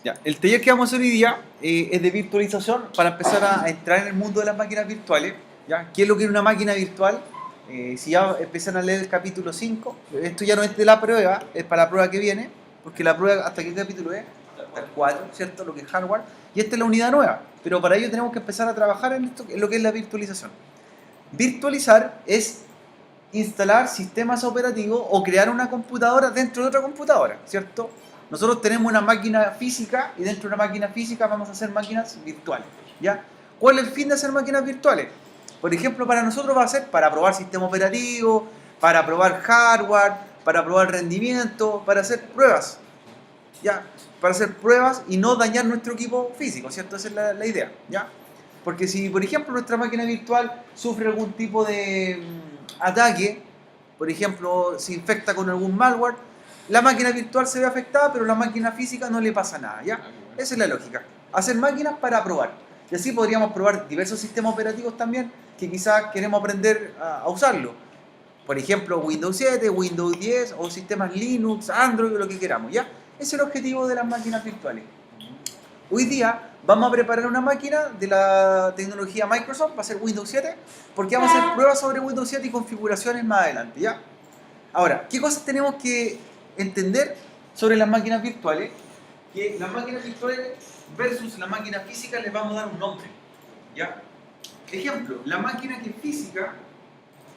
Ya, el taller que vamos a hacer hoy día es de virtualización para empezar a entrar en el mundo de las máquinas virtuales. ¿Ya? ¿Qué es lo que es una máquina virtual? Si ya empiezan a leer el capítulo 5, esto ya no es de la prueba, es para la prueba que viene, porque la prueba, ¿hasta qué capítulo es? Hasta el 4, ¿cierto? Lo que es hardware. Y esta es la unidad nueva, pero para ello tenemos que empezar a trabajar en, esto, en lo que es la virtualización. Virtualizar es instalar sistemas operativos o crear una computadora dentro de otra computadora, ¿cierto? Nosotros tenemos una máquina física y dentro de una máquina física vamos a hacer máquinas virtuales, ¿ya? ¿Cuál es el fin de hacer máquinas virtuales? Por ejemplo, para nosotros va a ser para probar sistema operativo, para probar hardware, para probar rendimiento, para hacer pruebas, ¿ya? Para hacer pruebas y no dañar nuestro equipo físico, ¿cierto? Esa es la idea, ¿ya? Porque si, por ejemplo, nuestra máquina virtual sufre algún tipo de ataque, por ejemplo, se infecta con algún malware, la máquina virtual se ve afectada, pero la máquina física no le pasa nada, ¿ya? Esa es la lógica. Hacer máquinas para probar. Y así podríamos probar diversos sistemas operativos también que quizás queremos aprender a usarlo. Por ejemplo, Windows 7, Windows 10 o sistemas Linux, Android o lo que queramos, ¿ya? Ese es el objetivo de las máquinas virtuales. Hoy día vamos a preparar una máquina de la tecnología Microsoft, va a ser Windows 7, porque vamos a hacer pruebas sobre Windows 7 y configuraciones más adelante, ¿ya? Ahora, ¿qué cosas tenemos que entender sobre las máquinas virtuales? Que las máquinas virtuales versus la máquina física les vamos a dar un nombre, ¿ya? Ejemplo, la máquina que es física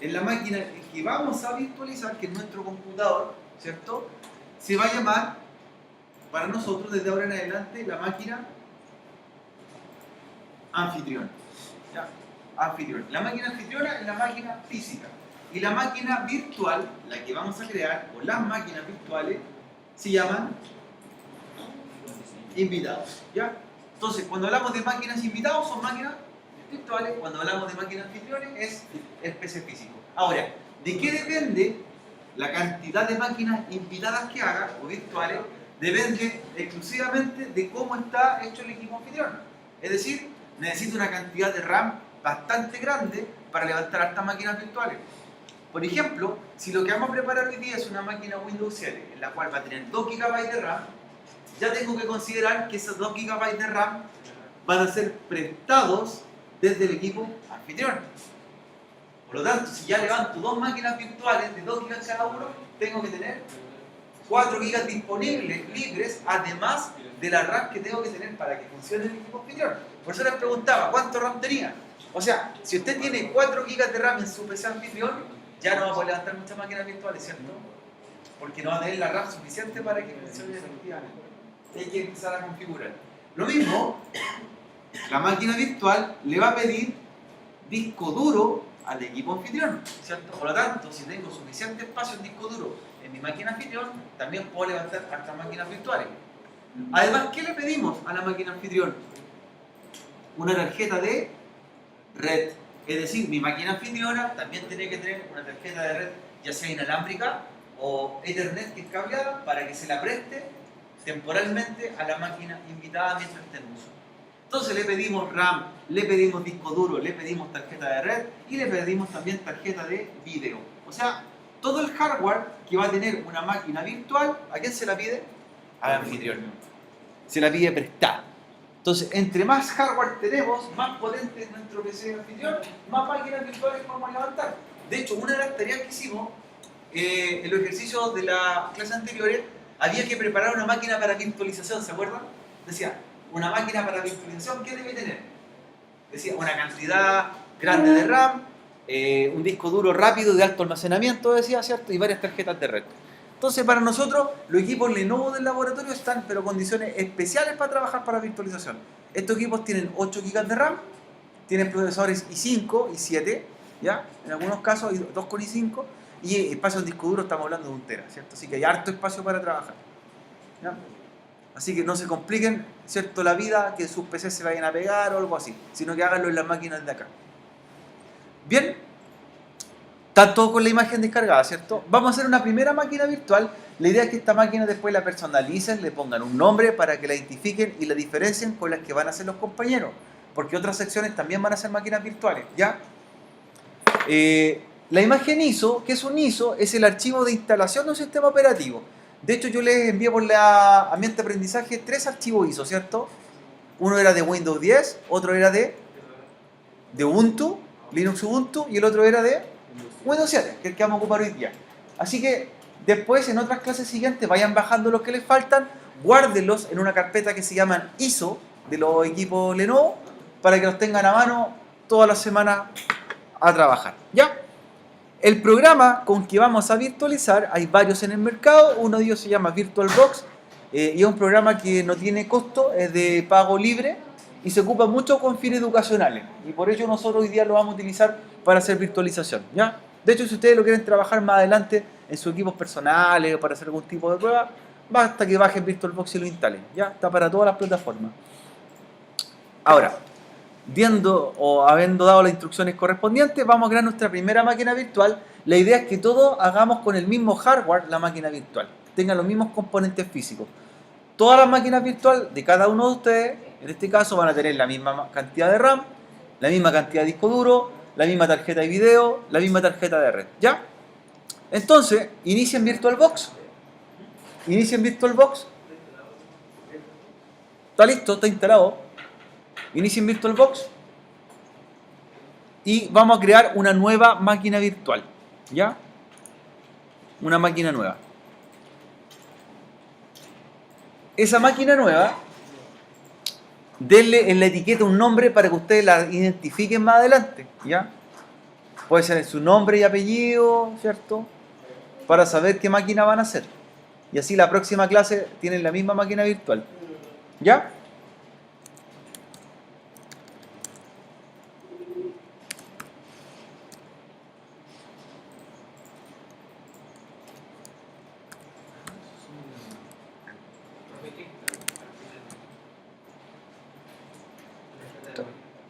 es la máquina que vamos a virtualizar, que es nuestro computador, ¿cierto? Se va a llamar, para nosotros, desde ahora en adelante, la máquina anfitrión. ¿Ya? Anfitrión. La máquina anfitriona es la máquina física. Y la máquina virtual, la que vamos a crear, o las máquinas virtuales, se llaman invitados. ¿Ya? Entonces, cuando hablamos de máquinas invitados, son máquinas virtuales. Cuando hablamos de máquinas anfitriones, es el PC físico. Ahora, ¿de qué depende la cantidad de máquinas invitadas que haga, o virtuales? Depende exclusivamente de cómo está hecho el equipo anfitrión. Es decir, necesito una cantidad de RAM bastante grande para levantar estas máquinas virtuales. Por ejemplo, si lo que vamos a preparar hoy día es una máquina Windows 7, en la cual va a tener 2 GB de RAM, ya tengo que considerar que esos 2 GB de RAM van a ser prestados desde el equipo anfitrión. Por lo tanto, si ya levanto 2 máquinas virtuales de 2 GB cada uno, tengo que tener 4 GB disponibles, libres, además de la RAM que tengo que tener para que funcione el equipo anfitrión. Por eso les preguntaba, ¿cuánto RAM tenía? O sea, si usted tiene 4 GB de RAM en su PC anfitrión, ya no va a poder levantar muchas máquinas virtuales, ¿cierto? Porque no va a tener la RAM suficiente para que funcione efectivamente. Hay que empezar a configurar. Lo mismo, la máquina virtual le va a pedir disco duro al equipo anfitrión, ¿cierto? Por lo tanto, si tengo suficiente espacio en disco duro en mi máquina anfitrión, también puedo levantar hasta máquinas virtuales. Además, ¿qué le pedimos a la máquina anfitrión? Una tarjeta de red. Es decir, mi máquina anfitriona también tiene que tener una tarjeta de red, ya sea inalámbrica o Ethernet, que es cableada, para que se la preste temporalmente a la máquina invitada mientras esté en uso. Entonces le pedimos RAM, le pedimos disco duro, le pedimos tarjeta de red y le pedimos también tarjeta de video. O sea, todo el hardware que va a tener una máquina virtual, ¿a quién se la pide? Al anfitrión. Se la pide prestada. Entonces, entre más hardware tenemos, más potente es nuestro PC anfitrión, más máquinas virtuales vamos a levantar. De hecho, una de las tareas que hicimos en los ejercicios de las clases anteriores, había que preparar una máquina para virtualización, ¿se acuerdan? Decía, una máquina para virtualización, ¿qué debe tener? Decía, una cantidad grande de RAM, un disco duro rápido de alto almacenamiento, decía, ¿cierto? Y varias tarjetas de red. Entonces, para nosotros, los equipos Lenovo del laboratorio están, pero condiciones especiales para trabajar para virtualización. Estos equipos tienen 8 GB de RAM, tienen procesadores i5, i7, ¿ya? En algunos casos hay 2 con i5, y espacio en disco duro estamos hablando de 1 TB, ¿cierto? Así que hay harto espacio para trabajar, ¿ya? Así que no se compliquen, ¿cierto?, la vida, que sus PCs se vayan a pegar o algo así, sino que háganlo en las máquinas de acá. Bien, está todo con la imagen descargada, ¿cierto? Vamos a hacer una primera máquina virtual. La idea es que esta máquina después la personalicen, le pongan un nombre para que la identifiquen y la diferencien con las que van a hacer los compañeros, porque otras secciones también van a ser máquinas virtuales, ¿ya? La imagen ISO, ¿qué es un ISO? Es el archivo de instalación de un sistema operativo. De hecho, yo les envié por la ambiente de aprendizaje 3 archivos ISO, ¿cierto? Uno era de Windows 10, otro era de Ubuntu, Linux Ubuntu, y el otro era de Windows 7, que es el que vamos a ocupar hoy día. Así que después, en otras clases siguientes, vayan bajando los que les faltan, guárdenlos en una carpeta que se llaman ISO de los equipos Lenovo, para que los tengan a mano toda la semana a trabajar. ¿Ya? El programa con que vamos a virtualizar, hay varios en el mercado, uno de ellos se llama VirtualBox, y es un programa que no tiene costo, es de pago libre y se ocupa mucho con fines educacionales, y por ello nosotros hoy día lo vamos a utilizar para hacer virtualización, ¿ya? De hecho, si ustedes lo quieren trabajar más adelante en sus equipos personales o para hacer algún tipo de prueba, basta que bajen VirtualBox y lo instalen, ¿ya? Está para todas las plataformas. Ahora, viendo o habiendo dado las instrucciones correspondientes, vamos a crear nuestra primera máquina virtual. La idea es que todos hagamos con el mismo hardware la máquina virtual, tengan los mismos componentes físicos. Todas las máquinas virtuales de cada uno de ustedes, en este caso, van a tener la misma cantidad de RAM, la misma cantidad de disco duro, la misma tarjeta de video, la misma tarjeta de red, ¿ya? Entonces, inicien VirtualBox. Inicien VirtualBox. Está listo, está instalado. Inicien VirtualBox. Y vamos a crear una nueva máquina virtual, ¿ya? Una máquina nueva. Esa máquina nueva, denle en la etiqueta un nombre para que ustedes la identifiquen más adelante, ¿ya? Puede ser su nombre y apellido, ¿cierto? Para saber qué máquina van a hacer. Y así la próxima clase tienen la misma máquina virtual, ¿ya?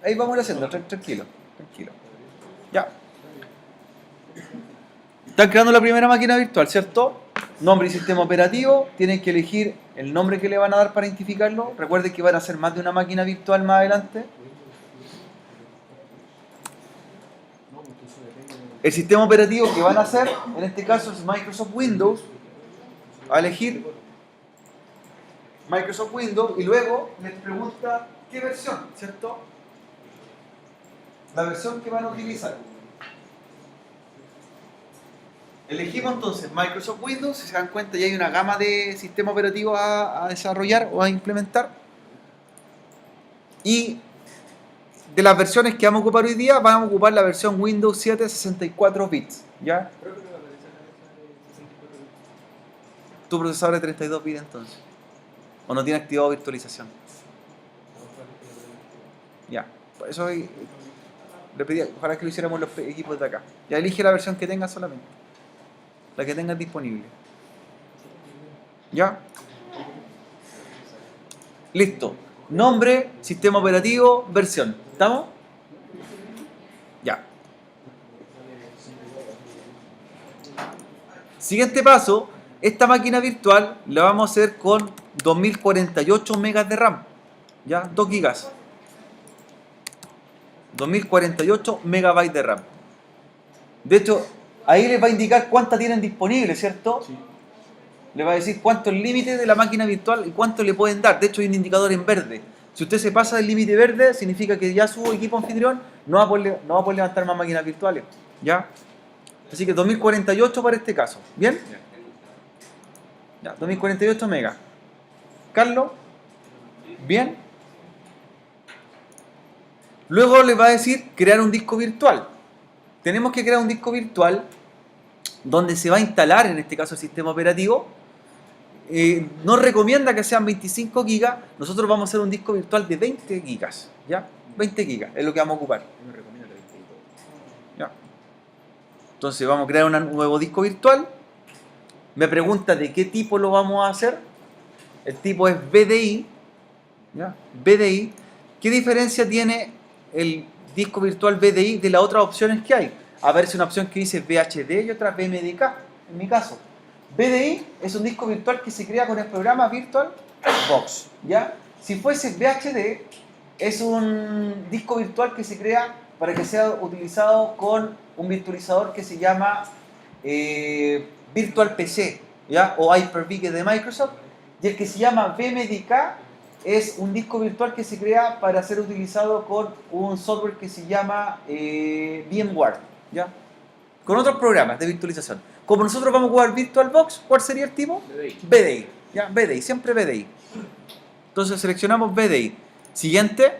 Ahí vamos a ir haciendo, tranquilo, tranquilo. Ya. Están creando la primera máquina virtual, ¿cierto? Nombre y sistema operativo. Tienen que elegir el nombre que le van a dar para identificarlo. Recuerden que van a hacer más de una máquina virtual más adelante. El sistema operativo que van a hacer, en este caso es Microsoft Windows. A elegir Microsoft Windows y luego les pregunta qué versión, ¿cierto? La versión que van a utilizar. Elegimos entonces Microsoft Windows. Si se dan cuenta, ya hay una gama de sistemas operativos a desarrollar o a implementar. Y de las versiones que vamos a ocupar hoy día, vamos a ocupar la versión Windows 7 64 bits, ¿ya? Tu procesador de 32 bits entonces. ¿O no tiene activado virtualización? Ya, por eso le pedí, ojalá que lo hiciéramos los equipos de acá. Ya elige la versión que tengas solamente. La que tengas disponible. ¿Ya? Listo. Nombre, sistema operativo, versión. ¿Estamos? Ya. Siguiente paso. Esta máquina virtual la vamos a hacer con 2048 megas de RAM. ¿Ya? 2 gigas. 2048 megabytes de RAM. De hecho, ahí les va a indicar cuánta tienen disponible, ¿cierto? Sí. Le va a decir cuánto es el límite de la máquina virtual y cuánto le pueden dar. De hecho, hay un indicador en verde. Si usted se pasa del límite verde, significa que ya su equipo anfitrión no va a poder levantar más máquinas virtuales. ¿Ya? Así que 2048 para este caso. ¿Bien? Ya, 2048 megas. Carlos, ¿bien? Luego le va a decir crear un disco virtual. Tenemos que crear un disco virtual donde se va a instalar, en este caso, el sistema operativo. Nos recomienda que sean 25 gigas. Nosotros vamos a hacer un disco virtual de 20 gigas. ¿Ya? 20 gigas es lo que vamos a ocupar. ¿Ya? Entonces vamos a crear un nuevo disco virtual. Me pregunta de qué tipo lo vamos a hacer. El tipo es BDI. ¿Ya? BDI. ¿Qué diferencia tiene el disco virtual BDI de las otras opciones que hay? Aparece una opción que dice VHD y otra VMDK, en mi caso. BDI es un disco virtual que se crea con el programa VirtualBox, ¿ya? Si fuese VHD, es un disco virtual que se crea para que sea utilizado con un virtualizador que se llama VirtualPC, ¿ya? O Hyper-V, que es de Microsoft, y el que se llama VMDK es un disco virtual que se crea para ser utilizado con un software que se llama VMware, ¿ya? Con otros programas de virtualización. Como nosotros vamos a jugar VirtualBox, ¿cuál sería el tipo? VDI, ¿ya? VDI, siempre VDI. Entonces seleccionamos VDI. Siguiente,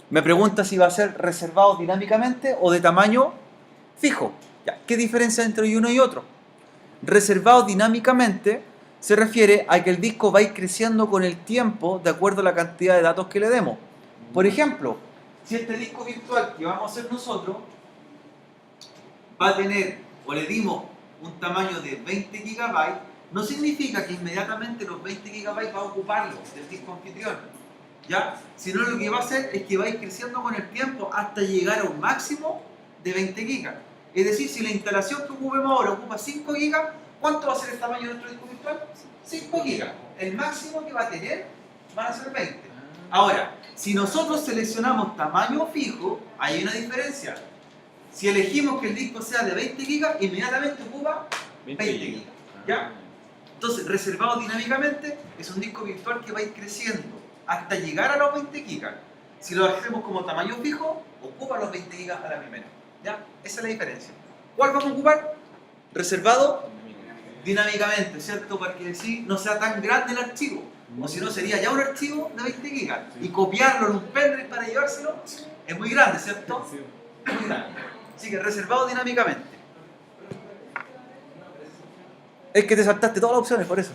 me pregunta si va a ser reservado dinámicamente o de tamaño fijo. ¿Ya? ¿Qué diferencia entre uno y otro? Reservado dinámicamente se refiere a que el disco va a ir creciendo con el tiempo de acuerdo a la cantidad de datos que le demos. Por ejemplo, si este disco virtual que vamos a hacer nosotros va a tener, o le dimos un tamaño de 20 GB, no significa que inmediatamente los 20 GB va a ocuparlo del disco anfitrión, ¿ya? Sino lo que va a hacer es que va a ir creciendo con el tiempo hasta llegar a un máximo de 20 GB. Es decir, si la instalación que ocupemos ahora ocupa 5 GB, ¿cuánto va a ser el tamaño de nuestro disco virtual? 5 GB. El máximo que va a tener van a ser 20. Ahora, si nosotros seleccionamos tamaño fijo, hay una diferencia. Si elegimos que el disco sea de 20 GB, inmediatamente ocupa 20 GB. ¿Ya? Entonces, reservado dinámicamente es un disco virtual que va a ir creciendo hasta llegar a los 20 GB. Si lo hacemos como tamaño fijo, ocupa los 20 GB a la primera. ¿Ya? Esa es la diferencia. ¿Cuál vamos a ocupar? Reservado dinámicamente, ¿cierto? Para que así no sea tan grande el archivo. O si no, sería ya un archivo de 20 GB. Y copiarlo en un pendrive para llevárselo es muy grande, ¿cierto? Muy grande. Así que reservado dinámicamente. Es que te saltaste todas las opciones, por eso.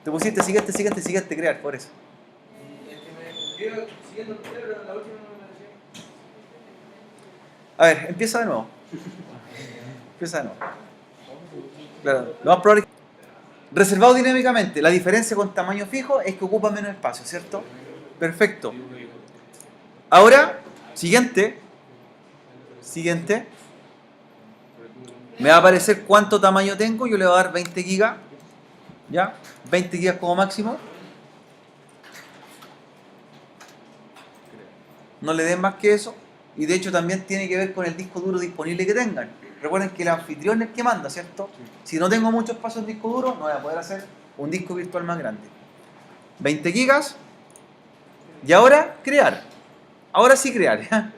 Te pusiste siguiente, crear, por eso. A ver, empieza de nuevo. Claro, lo más probable es que... Reservado dinámicamente. La diferencia con tamaño fijo es que ocupa menos espacio, ¿cierto? Perfecto. Ahora, siguiente. Me va a aparecer cuánto tamaño tengo. Yo le voy a dar 20 GB. ¿Ya? 20 GB como máximo. No le den más que eso. Y de hecho también tiene que ver con el disco duro disponible que tengan. Recuerden que el anfitrión es el que manda, ¿cierto? Sí. Si no tengo mucho espacio en disco duro, no voy a poder hacer un disco virtual más grande. 20 GB. Y ahora, crear. Ahora sí crear. ¿Ya?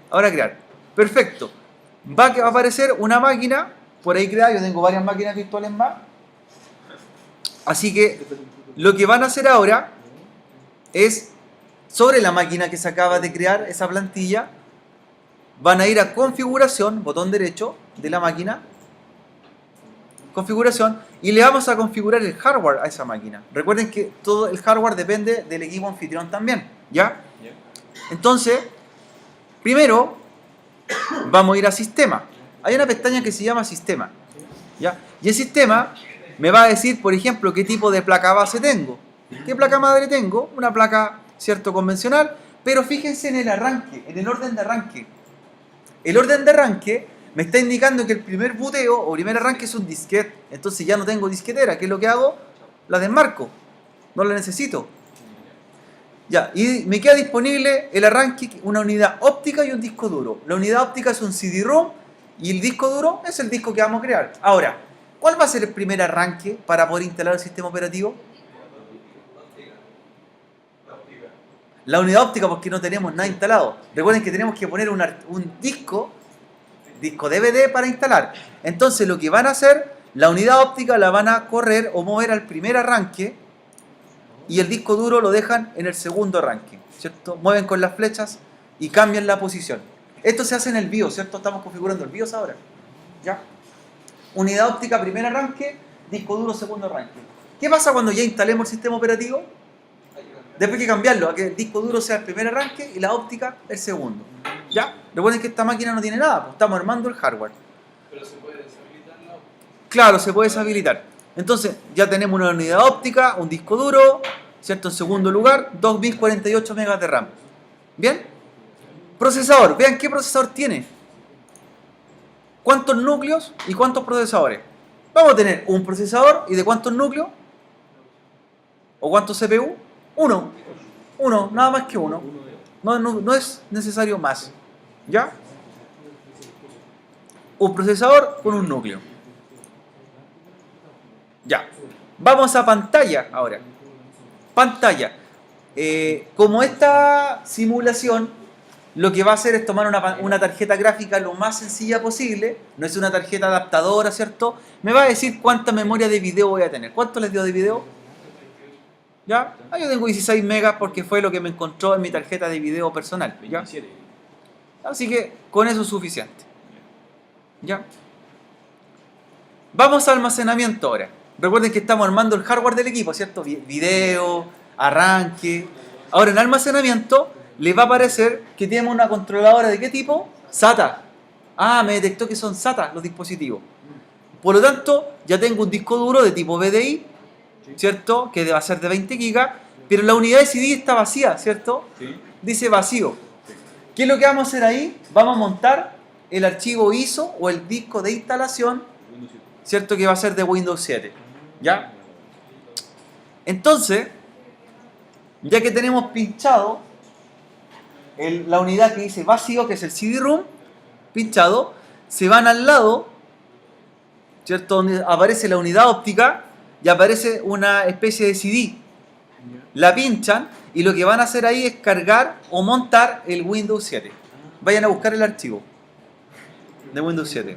Ahora crear. Perfecto. Va a aparecer una máquina por ahí creada. Yo tengo varias máquinas virtuales más. Así que lo que van a hacer ahora es, sobre la máquina que se acaba de crear, esa plantilla, van a ir a configuración, botón derecho de la máquina, configuración, y le vamos a configurar el hardware a esa máquina. Recuerden que todo el hardware depende del equipo anfitrión también, ¿ya? Entonces, primero vamos a ir a sistema. Hay una pestaña que se llama sistema, ¿ya? Y el sistema me va a decir, por ejemplo, qué tipo de placa base tengo. ¿Qué placa madre tengo? Una placa, cierto, convencional, pero fíjense en el arranque, en el orden de arranque. El orden de arranque me está indicando que el primer buteo o primer arranque es un disquete. Entonces ya no tengo disquetera. ¿Qué es lo que hago? La desmarco. No la necesito. Ya, y me queda disponible el arranque, una unidad óptica y un disco duro. La unidad óptica es un CD-ROM y el disco duro es el disco que vamos a crear. Ahora, ¿cuál va a ser el primer arranque para poder instalar el sistema operativo? La unidad óptica, porque no tenemos nada instalado. Recuerden que tenemos que poner un disco DVD para instalar. Entonces lo que van a hacer, la unidad óptica la van a correr o mover al primer arranque y el disco duro lo dejan en el segundo arranque, ¿cierto? Mueven con las flechas y cambian la posición. Esto se hace en el BIOS, ¿cierto? Estamos configurando el BIOS ahora. ¿Ya? Unidad óptica, primer arranque, disco duro, segundo arranque. ¿Qué pasa cuando ya instalemos el sistema operativo? Después hay que cambiarlo a que el disco duro sea el primer arranque y la óptica el segundo. ¿Ya? Recuerden que esta máquina no tiene nada, pues estamos armando el hardware. Pero se puede deshabilitar la óptica. Claro, se puede deshabilitar. Entonces, ya tenemos una unidad óptica, un disco duro, ¿cierto? En segundo lugar, 2048 MB de RAM. ¿Bien? Procesador, vean qué procesador tiene. ¿Cuántos núcleos y cuántos procesadores? Vamos a tener un procesador y ¿de cuántos núcleos? ¿O cuántos CPU? Uno, nada más que uno. No es necesario más. ¿Ya? Un procesador con un núcleo. Ya. Vamos a pantalla ahora. Pantalla. Como esta simulación lo que va a hacer es tomar una tarjeta gráfica lo más sencilla posible, no es una tarjeta adaptadora, ¿cierto? Me va a decir cuánta memoria de video voy a tener. ¿Cuánto les dio de video? ¿Ya? Yo tengo 16 megas porque fue lo que me encontró en mi tarjeta de video personal. ¿Ya? 27. Así que con eso es suficiente. ¿Ya? Vamos a almacenamiento ahora. Recuerden que estamos armando el hardware del equipo, ¿cierto? Video, arranque. Ahora en almacenamiento les va a aparecer que tenemos una controladora de qué tipo? SATA. Me detectó que son SATA los dispositivos. Por lo tanto, ya tengo un disco duro de tipo VDI, ¿cierto? Que va a ser de 20 GB, pero la unidad de CD está vacía, ¿cierto? Sí. Dice vacío. ¿Qué es lo que vamos a hacer ahí? Vamos a montar el archivo ISO o el disco de instalación, ¿cierto? Que va a ser de Windows 7. ¿Ya? Entonces, ya que tenemos pinchado la unidad que dice vacío, que es el CD-ROOM, pinchado, se van al lado, ¿cierto? Donde aparece la unidad óptica y aparece una especie de CD. La pinchan y lo que van a hacer ahí es cargar o montar el Windows 7. Vayan a buscar el archivo de Windows 7.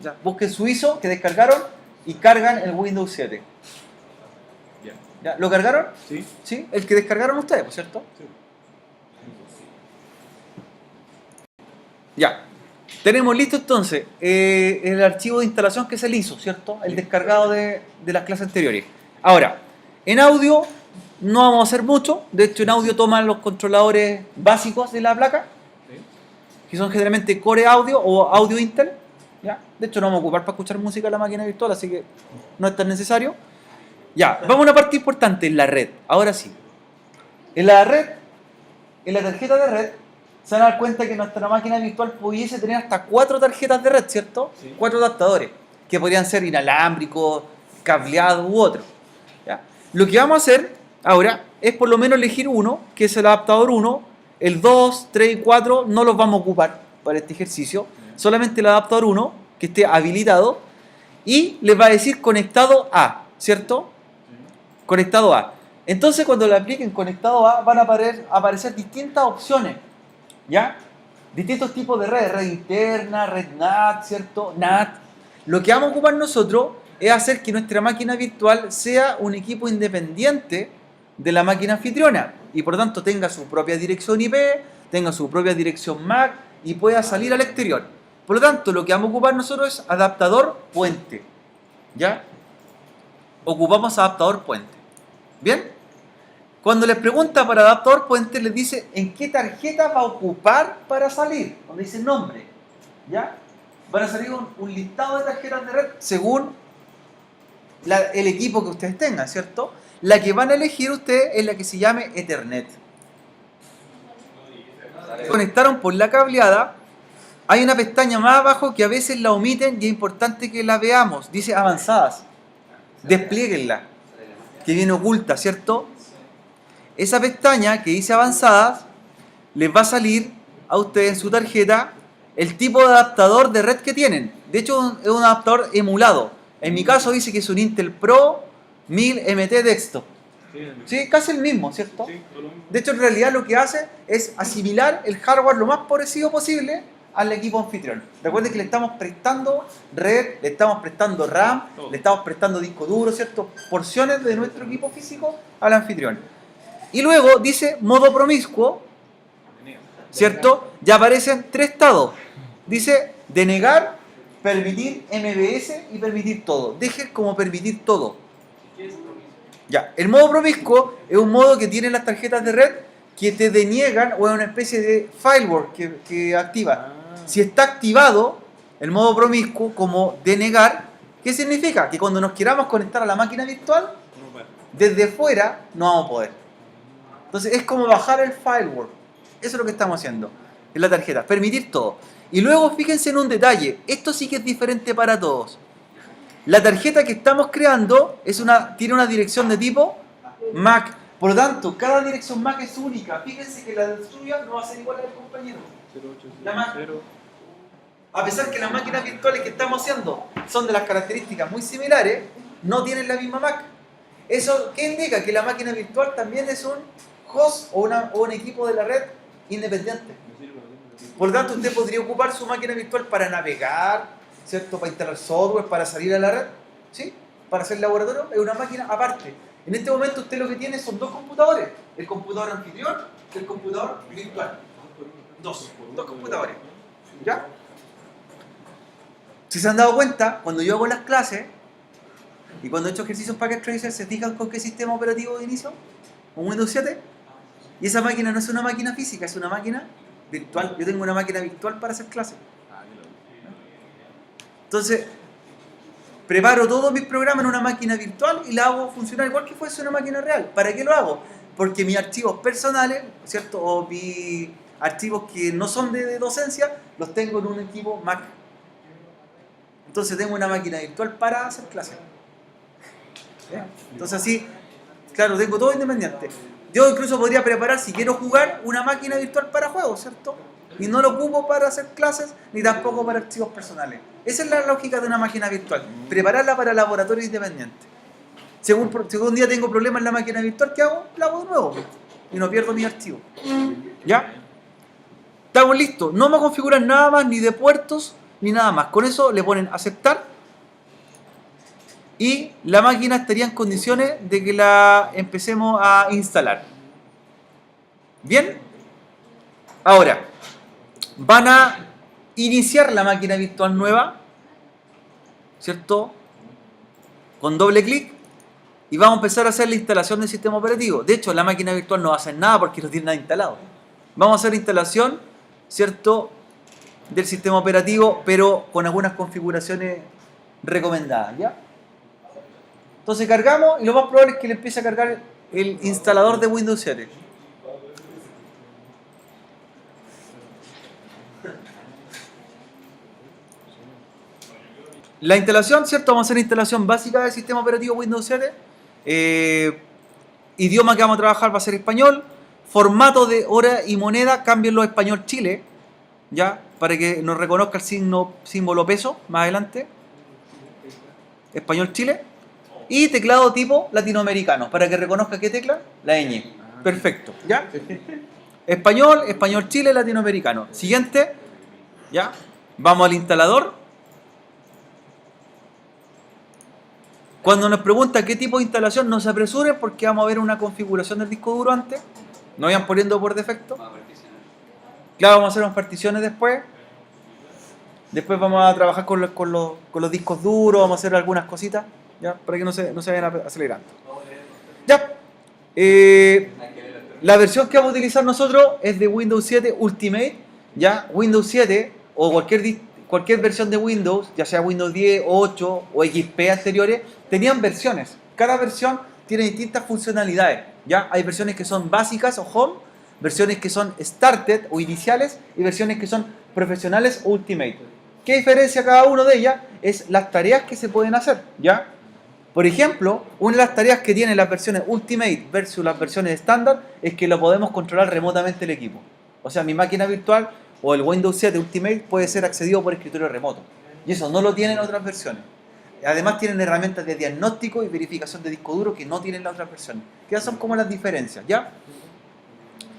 Ya, busquen su ISO que descargaron y cargan el Windows 7. ¿Ya? ¿Lo cargaron? Sí. ¿Sí? El que descargaron ustedes, ¿por cierto? Sí. Ya. Tenemos listo entonces el archivo de instalación que es el ISO, ¿cierto? El descargado de las clases anteriores. Ahora, en audio no vamos a hacer mucho. De hecho, en audio toman los controladores básicos de la placa, que son generalmente Core Audio o Audio Intel. ¿Ya? De hecho, no vamos a ocupar para escuchar música en la máquina virtual, así que no es tan necesario. Ya, vamos a una parte importante, en la red. Ahora sí. En la red, en la tarjeta de red, se van a dar cuenta que nuestra máquina virtual pudiese tener hasta 4 tarjetas de red, ¿cierto? Sí. 4 adaptadores, que podrían ser inalámbricos, cableados u otros. ¿Ya? Lo que vamos a hacer ahora es por lo menos elegir uno, que es el adaptador 1. El 2, 3 y 4 no los vamos a ocupar para este ejercicio. Solamente el adaptador 1, que esté habilitado, y les va a decir conectado a, ¿cierto? Conectado a. Entonces, cuando le apliquen conectado a, van a aparecer distintas opciones, ¿ya? Distintos tipos de redes, red interna, red NAT, ¿cierto? NAT. Lo que vamos a ocupar nosotros es hacer que nuestra máquina virtual sea un equipo independiente de la máquina anfitriona y por lo tanto tenga su propia dirección IP, tenga su propia dirección MAC y pueda salir al exterior. Por lo tanto, lo que vamos a ocupar nosotros es adaptador puente, ¿ya? Ocupamos adaptador puente. ¿Bien? Cuando les pregunta para adaptador puente, les dice en qué tarjeta va a ocupar para salir. Donde dice nombre. ¿Ya? Van a salir un listado de tarjetas de red según el equipo que ustedes tengan, ¿cierto? La que van a elegir ustedes es la que se llame Ethernet. Conectaron por la cableada. Hay una pestaña más abajo que a veces la omiten y es importante que la veamos. Dice avanzadas. Desplieguenla, que viene oculta, ¿cierto? Esa pestaña que dice avanzadas les va a salir a ustedes en su tarjeta el tipo de adaptador de red que tienen. De hecho, es un adaptador emulado. En mi caso dice que es un Intel Pro 1000 MT Desktop. Sí, casi el mismo, ¿cierto? Sí, todo lo mismo. De hecho, en realidad lo que hace es asimilar el hardware lo más parecido posible al equipo anfitrión. Recuerden que le estamos prestando red, le estamos prestando RAM, le estamos prestando disco duro, ¿cierto? Porciones de nuestro equipo físico al anfitrión. Y luego dice modo promiscuo, ¿cierto? Ya aparecen 3 estados. Dice denegar, permitir MBS y permitir todo. Dejen como permitir todo. Ya, el modo promiscuo es un modo que tienen las tarjetas de red que te deniegan o es una especie de firewall que activa. Si está activado el modo promiscuo como denegar, ¿qué significa? Que cuando nos queramos conectar a la máquina virtual, desde fuera no vamos a poder. Entonces es como bajar el firewall. Eso es lo que estamos haciendo en la tarjeta, permitir todo. Y luego fíjense en un detalle, esto sí que es diferente para todos. La tarjeta que estamos creando tiene una dirección de tipo MAC. Por lo tanto, cada dirección MAC es única. Fíjense que la suya no va a ser igual a la del compañero. La MAC. A pesar que las máquinas virtuales que estamos haciendo son de las características muy similares, no tienen la misma Mac. ¿Eso qué indica? Que la máquina virtual también es un host o un equipo de la red independiente. Por lo tanto, usted podría ocupar su máquina virtual para navegar, ¿cierto? Para instalar software, para salir a la red, ¿sí? Para hacer laboratorio, es una máquina aparte. En este momento usted lo que tiene son dos computadores, el computador anfitrión y el computador virtual. Dos computadores. ¿Ya? Si se han dado cuenta, cuando yo hago las clases y cuando he hecho ejercicios Packet Tracer, ¿se fijan con qué sistema operativo de inicio? Con Windows 7. Y esa máquina no es una máquina física, es una máquina virtual. Yo tengo una máquina virtual para hacer clases. Entonces, preparo todos mis programas en una máquina virtual y la hago funcionar igual que fuese una máquina real. ¿Para qué lo hago? Porque mis archivos personales, ¿cierto? O mis archivos que no son de docencia, los tengo en un equipo Mac. Entonces tengo una máquina virtual para hacer clases. ¿Ya? Entonces así, claro, tengo todo independiente. Yo incluso podría preparar, si quiero jugar, una máquina virtual para juegos, ¿cierto? Y no lo ocupo para hacer clases, ni tampoco para archivos personales. Esa es la lógica de una máquina virtual. Prepararla para laboratorios independientes. Si un día tengo problemas en la máquina virtual, ¿qué hago? La hago de nuevo. Y no pierdo mi archivo. ¿Ya? Estamos listos. No me configuran nada más, ni de puertos, ni nada más. Con eso le ponen aceptar. Y la máquina estaría en condiciones de que la empecemos a instalar. ¿Bien? Ahora, van a iniciar la máquina virtual nueva, ¿cierto? Con doble clic y vamos a empezar a hacer la instalación del sistema operativo. De hecho, la máquina virtual no va a hacer nada porque no tiene nada instalado. Vamos a hacer la instalación, ¿cierto?, del sistema operativo, pero con algunas configuraciones recomendadas, ¿ya? Entonces cargamos y lo más probable es que le empiece a cargar el instalador de Windows 7. La instalación, ¿cierto? Vamos a hacer la instalación básica del sistema operativo Windows 7. Idioma que vamos a trabajar va a ser español. Formato de hora y moneda, cámbienlo a español Chile, ¿ya? Para que nos reconozca el símbolo peso más adelante. Español Chile. Y teclado tipo latinoamericano, para que reconozca qué tecla, la ñ. Perfecto, ¿ya? Español, español Chile, latinoamericano. Siguiente, ¿ya? Vamos al instalador. Cuando nos pregunta qué tipo de instalación, no se apresuren porque vamos a ver una configuración del disco duro antes. No vayan poniendo por defecto. Claro, vamos a hacer unas particiones después. Después vamos a trabajar con los discos duros, vamos a hacer algunas cositas, ¿ya? Para que no se vayan acelerando. Ya. La versión que vamos a utilizar nosotros es de Windows 7 Ultimate, ¿ya? Windows 7 o cualquier versión de Windows, ya sea Windows 10, 8 o XP anteriores, tenían versiones. Cada versión tiene distintas funcionalidades, ¿ya? Hay versiones que son básicas o home, versiones que son started o iniciales y versiones que son profesionales o ultimate. ¿Qué diferencia cada una de ellas? Es las tareas que se pueden hacer, ¿ya? Por ejemplo, una de las tareas que tienen las versiones ultimate versus las versiones estándar es que lo podemos controlar remotamente el equipo. O sea, mi máquina virtual o el Windows 7 Ultimate puede ser accedido por escritorio remoto. Y eso no lo tienen otras versiones. Además tienen herramientas de diagnóstico y verificación de disco duro que no tienen las otras versiones. Que son como las diferencias, ¿ya?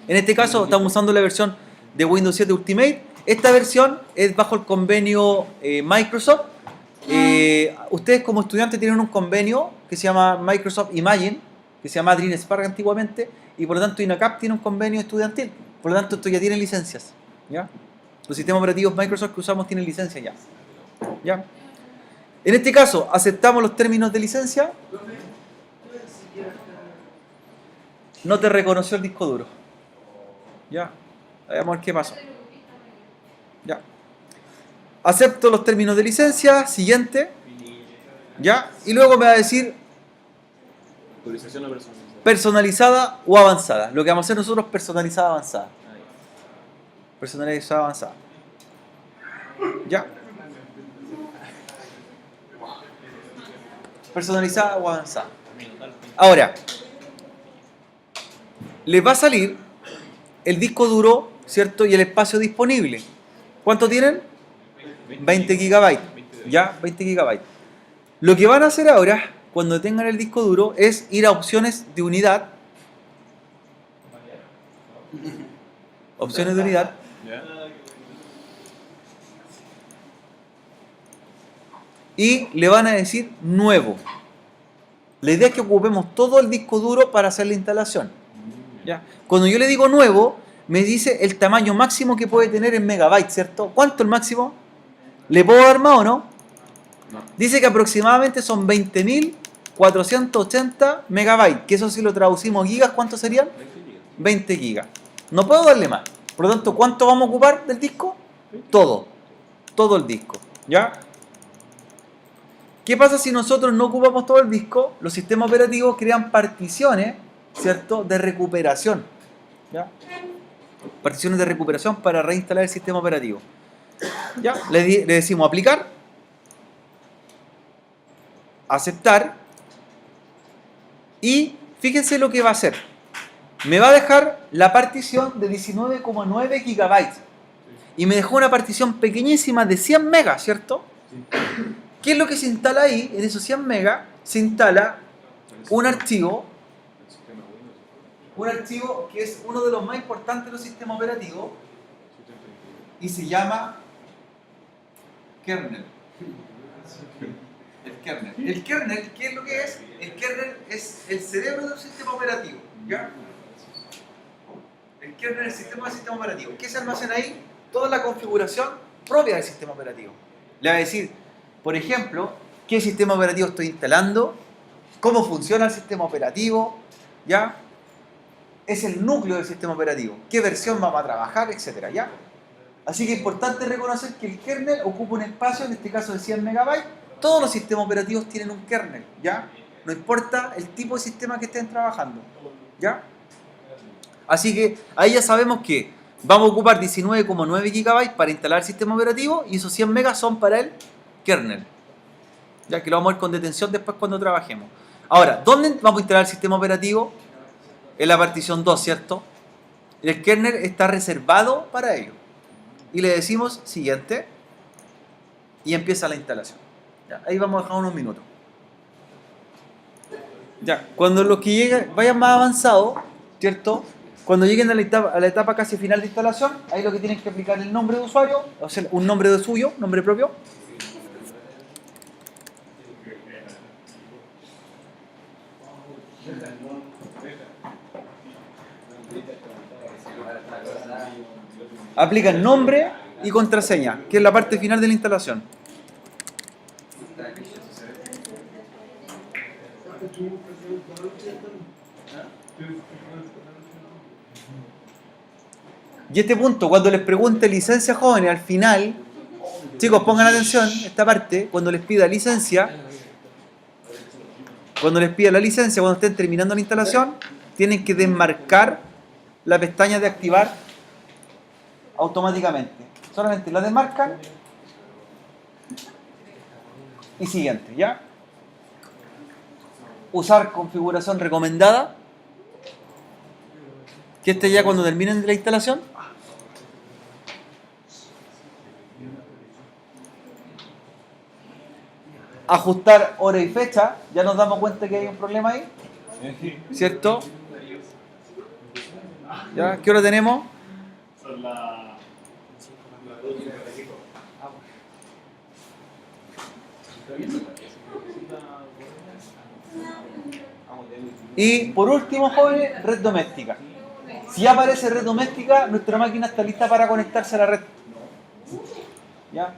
En este caso estamos usando la versión de Windows 7 Ultimate. Esta versión es bajo el convenio Microsoft. Ustedes como estudiantes tienen un convenio que se llama Microsoft Imagine, que se llama DreamSpark antiguamente, y por lo tanto INACAP tiene un convenio estudiantil. Por lo tanto esto ya tiene licencias, ¿ya? Los sistemas operativos Microsoft que usamos tienen licencia ya, ¿ya? En este caso aceptamos los términos de licencia. No te reconoció el disco duro, ¿ya? Vamos a ver qué pasó. Ya. Acepto los términos de licencia, siguiente, ¿ya? Y luego me va a decir Actualización o personalización. personalizada o avanzada. Lo que vamos a hacer nosotros es personalizada avanzada. Personalizada avanzada. ¿Ya? Personalizada o avanzada. Ahora, les va a salir el disco duro, ¿cierto? Y el espacio disponible. ¿Cuánto tienen? 20 gigabytes. ¿Ya? 20 gigabytes. Lo que van a hacer ahora cuando tengan el disco duro es ir a opciones de unidad. Opciones de unidad. ¿Ya? Y le van a decir nuevo. La idea es que ocupemos todo el disco duro para hacer la instalación. ¿Ya? Cuando yo le digo nuevo, me dice el tamaño máximo que puede tener en megabytes, ¿cierto? ¿Cuánto el máximo? ¿Le puedo dar más o no? No. Dice que aproximadamente son 20.480 megabytes, que eso si lo traducimos gigas, ¿cuánto serían? 20 gigas. No puedo darle más. Por lo tanto, ¿cuánto vamos a ocupar del disco? Todo. Todo el disco. ¿Ya? ¿Qué pasa si nosotros no ocupamos todo el disco? Los sistemas operativos crean particiones, ¿cierto?, de recuperación. ¿Ya? Particiones de recuperación para reinstalar el sistema operativo. ¿Ya? Le decimos aplicar, aceptar, y fíjense lo que va a hacer. Me va a dejar la partición de 19,9 gigabytes y me dejó una partición pequeñísima de 100 megas, ¿cierto? ¿Qué es lo que se instala ahí? En esos 100 megas se instala un archivo que es uno de los más importantes de los sistemas operativos y se llama kernel. El kernel, ¿qué es lo que es? El kernel es el cerebro del sistema operativo. ¿Ya? El kernel es el sistema operativo. ¿Qué se almacena ahí? Toda la configuración propia del sistema operativo. Le va a decir, por ejemplo, qué sistema operativo estoy instalando, cómo funciona el sistema operativo, ¿ya? Es el núcleo del sistema operativo, qué versión vamos a trabajar, etcétera, ¿ya? Así que es importante reconocer que el kernel ocupa un espacio, en este caso de 100 megabytes. Todos los sistemas operativos tienen un kernel, ¿ya? No importa el tipo de sistema que estén trabajando, ¿ya? Así que ahí ya sabemos que vamos a ocupar 19,9 gigabytes para instalar el sistema operativo y esos 100 megas son para el kernel, ya que lo vamos a ver con detención después cuando trabajemos. Ahora, ¿dónde vamos a instalar el sistema operativo? En la partición 2, ¿cierto? El kernel está reservado para ello. Y le decimos siguiente y empieza la instalación. Ya, ahí vamos a dejar unos minutos. Ya, cuando los que vayan más avanzados, ¿cierto? Cuando lleguen a la etapa casi final de instalación, ahí lo que tienen que aplicar es el nombre de usuario, o sea, un nombre de suyo, nombre propio. Aplican nombre y contraseña, que es la parte final de la instalación. Y este punto, cuando les pregunte licencia jóvenes al final, chicos, pongan atención, esta parte, cuando les pida licencia, cuando estén terminando la instalación, tienen que desmarcar la pestaña de activar automáticamente. Solamente la desmarcan y siguiente, ¿ya? Usar configuración recomendada, que este ya cuando terminen la instalación. Ajustar hora y fecha, ya nos damos cuenta que hay un problema ahí, ¿cierto? ¿Ya? ¿Qué hora tenemos? Son las... Y por último, jóvenes, red doméstica. Si ya aparece red doméstica, nuestra máquina está lista para conectarse a la red. ¿Ya?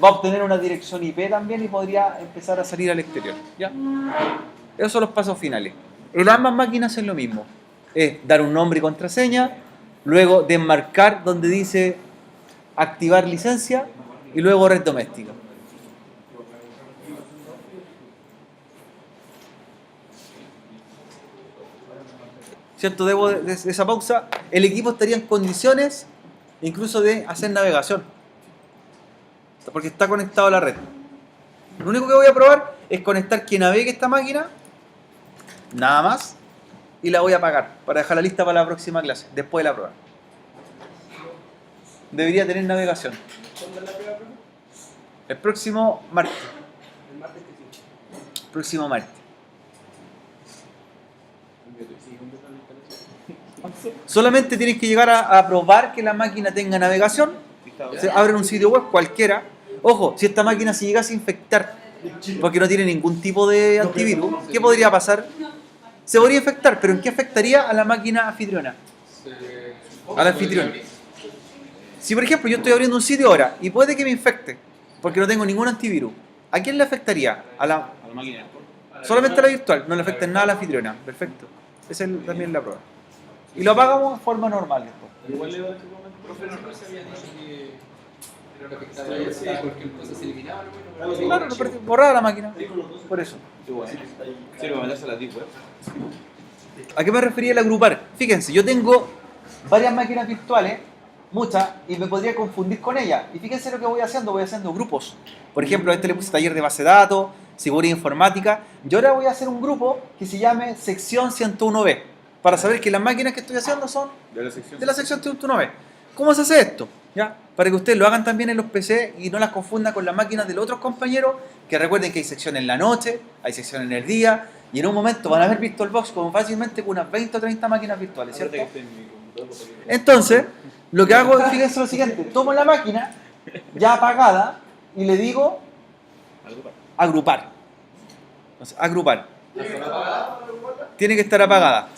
Va a obtener una dirección IP también y podría empezar a salir al exterior. ¿Ya? Esos son los pasos finales. En ambas máquinas es lo mismo. Es dar un nombre y contraseña, luego desmarcar donde dice activar licencia y luego red doméstica. ¿Cierto? Debo de esa pausa. El equipo estaría en condiciones incluso de hacer navegación, porque está conectado a la red. Lo único que voy a probar es conectar que navegue esta máquina, nada más, y la voy a apagar para dejarla lista para la próxima clase, después de la prueba. Debería tener navegación. ¿Cuándo es la prueba? El próximo martes. ¿El martes que sí? próximo martes. Solamente tienes que llegar a probar que la máquina tenga navegación. Se abren un sitio web cualquiera. Ojo, si esta máquina se llegase a infectar porque no tiene ningún tipo de antivirus, ¿qué podría pasar? Se podría infectar, pero ¿en qué afectaría a la máquina anfitriona? Al anfitrión. Si por ejemplo yo estoy abriendo un sitio ahora y puede que me infecte porque no tengo ningún antivirus, ¿a quién le afectaría? A la máquina. Solamente a la virtual, no le afecta en nada a la anfitriona. Perfecto. Esa es también la prueba. Y lo apagamos de forma normal después. Igual le doy este momento, profe, no se había dicho que era una afectabilidad, cualquier cosa se eliminaba. Claro, borraba la máquina. Por eso. Sí, lo mandas a la deep web. ¿A qué me refería el agrupar? Fíjense, yo tengo varias máquinas virtuales, muchas, y me podría confundir con ellas. Y fíjense lo que voy haciendo grupos. Por ejemplo, a este le puse taller de base de datos, seguridad informática. Yo ahora voy a hacer un grupo que se llame sección 101B, para saber que las máquinas que estoy haciendo son De la sección. de la sección 101B. ¿Cómo se hace esto? ¿Ya? Para que ustedes lo hagan también en los PC y no las confundan con las máquinas de los otros compañeros, que recuerden que hay sección en la noche, hay sección en el día, y en un momento van a haber visto el box como fácilmente con unas 20 o 30 máquinas virtuales, ¿cierto? Entonces, lo que hago es, fíjense lo siguiente, tomo la máquina ya apagada y le digo agrupar. Entonces, agrupar. Tiene que estar apagada.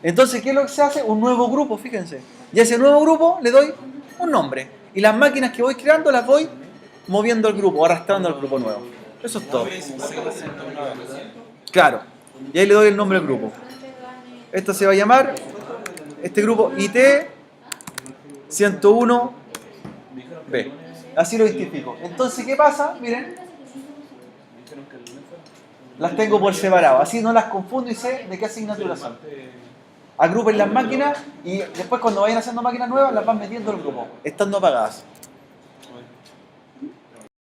Entonces, ¿qué es lo que se hace? Un nuevo grupo, fíjense. Y a ese nuevo grupo le doy un nombre. Y las máquinas que voy creando las voy moviendo al grupo, arrastrando al grupo nuevo. Eso es todo. Claro. Y ahí le doy el nombre al grupo. Esto se va a llamar, este grupo IT 101B. Así lo identifico. Entonces, ¿qué pasa? Miren. Las tengo por separado. Así no las confundo y sé de qué asignatura son. Agrupen las máquinas y después cuando vayan haciendo máquinas nuevas las van metiendo al grupo, estando apagadas.